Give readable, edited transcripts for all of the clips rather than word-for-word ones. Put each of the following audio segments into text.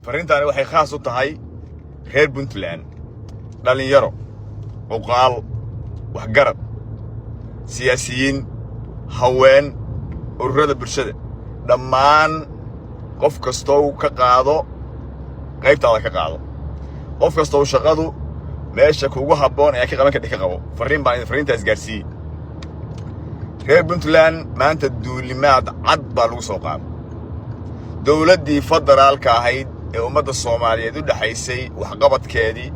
فرينتاني waxay khaas u tahay reer Puntland dhalinyaro uqaal wax garab siyaasiyiin haween ururada bulshada dhammaan qof kasta oo ka qaado qaybtaada ka qaado qof kasta oo shaqadu meesha kugu haboon ay ka qaban ka qabo fariintaas gaarsiin reer Puntland maanta duulimaad cad baa lagu soo qaado dawladdii federaalka ahayd ee ummadda Soomaaliyeed u dhaxaysay wax qabadkeedii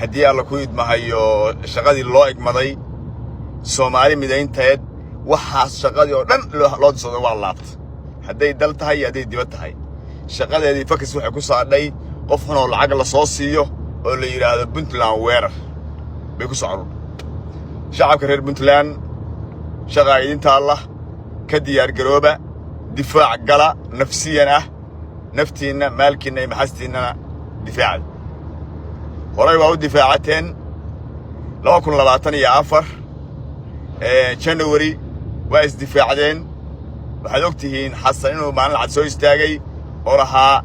haddii alla ku idmahayo shaqadii loo igmaday Soomaali midaynteed waxaas shaqadii oo dhan loo disado waa laabta hadday dal tahay hadday dibad tahay shaqadeedii fakas waxay ku saadhay qof xun oo lacag la soo siiyo oo la yiraahdo Puntland weerar bay ku socdo shacabka reer Puntland shaqaayinta Allah ka diyaar garooba difaac gala nafsiyan ah نفتينا مالكنا محستينا دفاع وراي واو دفاعتين لو كنا لبعتني يا عفر جانوري وايز دفاعين وحدوكتهين حسنينه معنا العدسوي استاجي وراها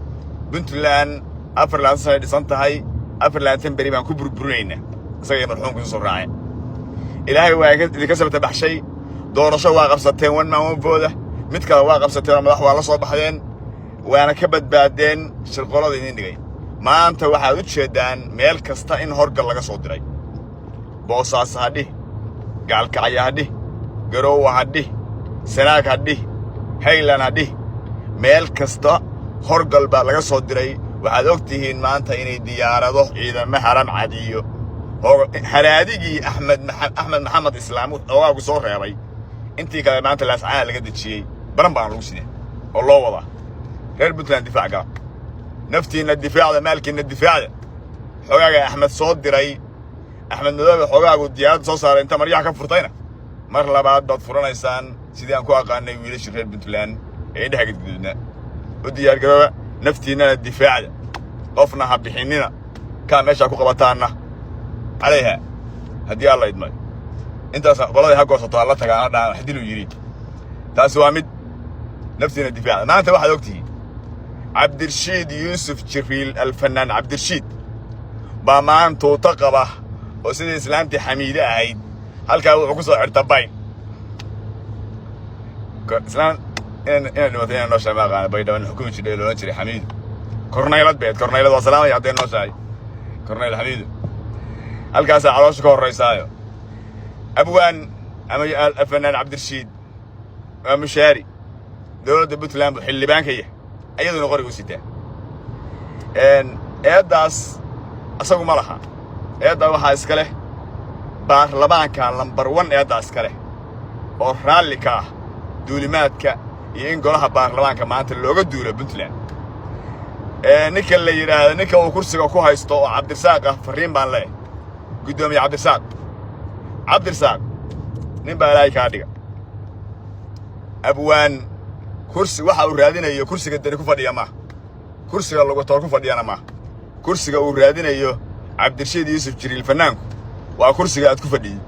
بنتلان أفرلان سنة ديسانتهاي أفرلان تنبري من كبر برونينا سيء مرحوم كن صراعي إلهي واجد اللي كسبت بحشي دور شو واقف ستين وين ما هو فوده متك واقف ستين ملاح ولا صوب حدين وأنا كبد بعدين شرقولة دينين جاي ما أنت واحد وتشدان ميل كستا إن هرج الله كصدري بوساس هدي قال كعيا هدي جرو هدي سناك هدي هيلان هدي ميل كستا هرج الله كصدري واحد وقتهين ما أنت إني ديارة إذا محرم عاديو هو هرادي أحمد محمد إسلام أو صور يا ري أنتي كذا ما أنت الأسعار اللي قد شيء برنبان لوسني الله والله غير بنتلان دفاع قال نفتينا الدفاع ده مالكنا الدفاع ده حقاقة أحمد صوت دري أحمد مدوب حقاقة وديات صار أنت مريح كفرتينا مرة بعد فرنا إنسان سيدي أنكوا قاني ويلش غير بنتلان عيد حاجة جديدة وديات قال نفتينا الدفاع ده قفنا حبحيننا كان ماشي أكو قبطانا عليها هدي الله يدمج أنت والله حقه سطوا الله تجانا حدينه يريد تاسوامد نفتينا الدفاع ما أنت واحد وقتي عبد الرشيد يوسف جريل الفنان عبد الرشيد بامان توتقبه وسيد اسلامتي حميده عيد halka wuxuu ku soo xirtabay islaan in wadayna noo shaqaan baydhawaan xukuumada dheelo jiray xamiid korneylad beed korneylad waa salaam ay noo shaay korneyl xamiid halkaas caloosh ka horeysaayo abwaan ama الفنان عبد الرشيد ومشاري dawladda Puntland xildhibaankaya ayaduna qorigu sitaa eedaas asagu ma laha eeda waxa iska leh baarlamaanka lambar 1 eeda iska leh oo raalli ka ah duulimaadka iyo in golaha baarlamaanka maanta looga duulo Puntland ninka la yiraahdo ninka uu kursiga ku haysto oo Cabdirasaaq ah fariin baan leeyahay gudoomiye Cabdirasaaq nin baa ilaahay ka dhiga abwaan kursi waxa uu raadinayo kursiga dani ku fadhiya ma kursiga lagu toor ku fadhiyana ma kursiga uu raadinayo Cabdirashiid Yuusuf Jiriil fanaanku waa kursiga aad ku fadhiyay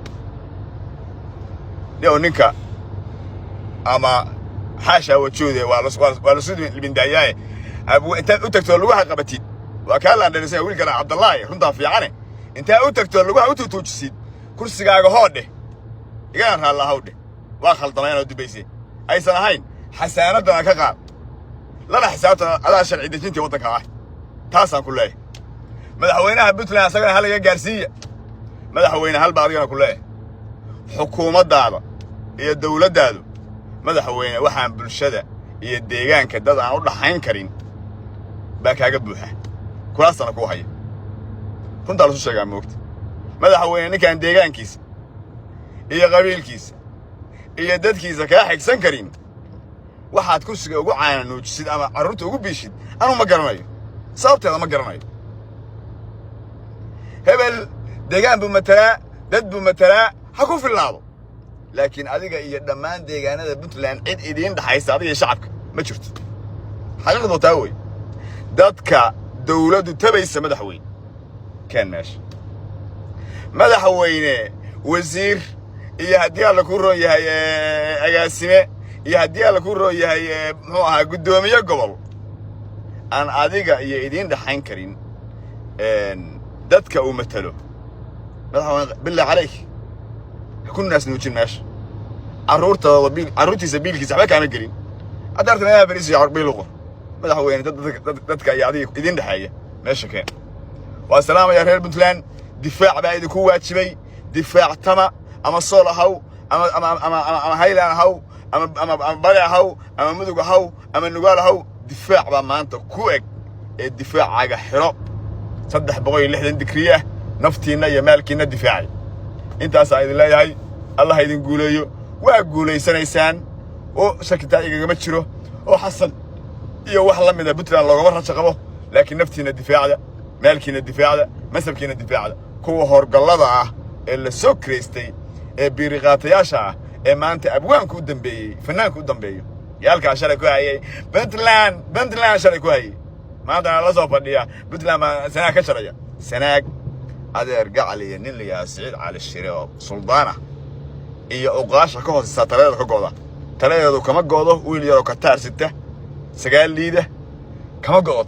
leo ninka ama xaasha wajoode waa la soo min daayay abu inta u tagto lagu xaqabatid waa ka la dheerisay wiilka Cabdullaahi runta fiicane inta u tagto lagu u tuujisid kursigaaga hoodhe igaan raala hawdhe waa khaldamayna dubaysay aysan ahayn حسانة كقال لا حسابات على شرع دجنتي ودك هاي تاسان كلها مدحوينها بنتلان سكن هلا جارسية مدحوينها هالبعضينا كلها حكومة دارة هي الدولة دارو مدحوينها وحن بالشدة هي الديجان كداد عن الله حين كريم باك عجبوها كل سنة كوهاي كنت على سوشيال موقت مدحوينها كان ديجان كيس هي قبيل كيس هي دد كيس كاحك سن كريم waxaad kursiga ugu caananuujisid ama carruurta ugu biishid anu ma garanayo sababteeda ma garanayo hebel deegaan buu matalaa dad buu matalaa ha ku filaado laakiin adiga iyo dhammaan deegaanada Puntland cid idin dhaxaysa adiga shacabka ma jirto xaqiiqdu taa way dadka dawladdu tabaysa madaxweyne kan madaxweyne wasiir iyo haddii alla ku roon yahay agaasime iyo haddii alla ku roo yahay muxuu ahaa gudoomiye gobol aan adiga iyo idiin dhaxayn karin dadka uu matalo madaxweyne billahi calayk ku naas nuujin meesha carruurtiisa biilkiisa waxba kaama gelin hadda artana bariis iyo biil uqor madaxweyne dadka iyo adiga idiin dhaxeeya meesha keen waa salaamaya reer Puntland difaac baa idinku waajibay difaac tama ama sool ahaw ama haylaan ahaw ama bari ahaw ama mudug ahaw ama nugaal ahaw difaac baa maanta ku eg ee difaacaaga xiro 360 digriya naftiina iyo maalkiina difaacay intaas ay idin leeyahay Allah idin guuleeyo waa guuleysanaysaan oo shakita igagama jiro oo xasan iyo wax la mid ah Puntland looga rajo qabo laakiin naftiina difaacda maalkiina difaacda masabkiina difaacda kuwa horgalada ah ee la soo kreestay ee biiriqaatayaasha ah ee maanta abwaanku u dambeeyay fanaanku u dambeeyo yaalka shalay ku hayay Puntland shalay ku hayay maanta la soo fadhiya Puntland ma sanaag ka sharaya sanaag adeer gacaliya nin liya Saciid Cali Shire oo suldaana iyo uqaasha ka hoosaysa taleeda ka gooda taleedu kama goodo wiil yar oo ka taarsita sagaal liida kama goodo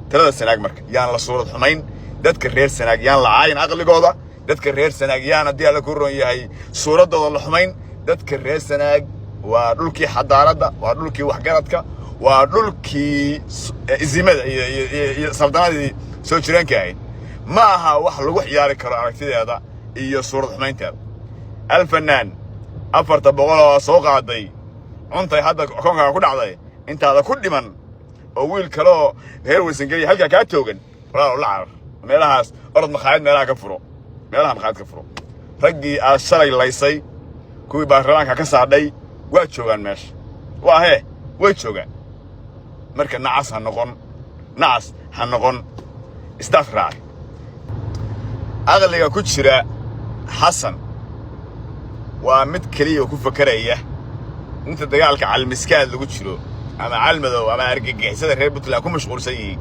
talada sanaag marka yaan la suurad xumayn dadka reer sanaag yaan la caayin aqligooda dadka reer sanaag yaan hadii la ku roon yahay suuradooda la xumayn dadka reer sanaag waa dhulkii xadaaradda waa dhulkii waxgaradka waa dhulkii izimada iyo sabdanadii soo jireenka ahayd ma aha wax lagu ciyaari karo aragtideeda iyo suurad xumaynteeda alfanaan 400 soo qaaday cuntay hadda koonka ku dhacday intaada ku dhiman oo wiil kale oo reer Warsangeli halka ka toogan walaa la carar meelahaas orod maqaayad meelaha ka furo raggii shalay laysay kuwii baarlamaanka ka saadhay waa joogan meesha waa way joogan marka nacas ha noqon istaaf raac aqliga ku jira xasan waa mid kaliya ku fakaraya inta dagaalka calmiskaad lagu jiro ama calmadow ama argagixisada reer Puntland ku mashquulsan yihiin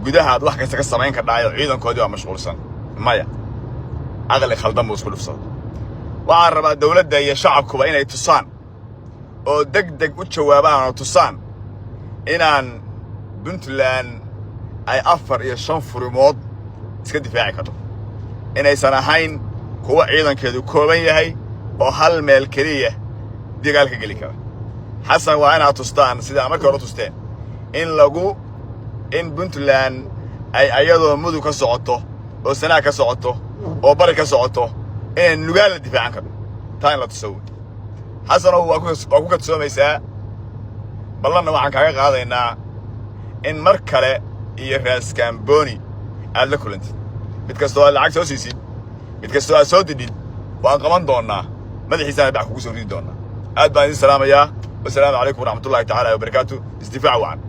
gudaha wax kasta ka sameyn ka dhacayo ciidankoodii waa mashquulsan maya aqli khaldan buu isku dhufsan waxaan rabaa dawladda iyo shacabkuba inay tusaan oo degdeg u jawaabaan oo tusaan inaan Puntland ay 4 iyo 5 furimood iska difaaci karto inaysan ahayn kuwa ciidankeedu kooban yahay oo hal meel kaliya dagaalka gali kara xasan waa inaad tustaan sida markii hore tusteen in Puntland ay ayadoo mudug ka socoto oo sanaag ka socoto oo bari ka socoto in nugaal difaacan karo taan la tusaw xasan waa ku kadsoomaysaa ballan waxaan kaaga qaadaynaa in mar kale iyo raas Kamboni aad la kulantid mid kasta oo lacag soo siisid mid kasta oo soo didid waan qaban doonaa madaxiisa baa kugu soo ridi doonaa aad baan idin salaamayaa والسلام عليكم ورحمة الله تعالى وبركاته استفاع وعن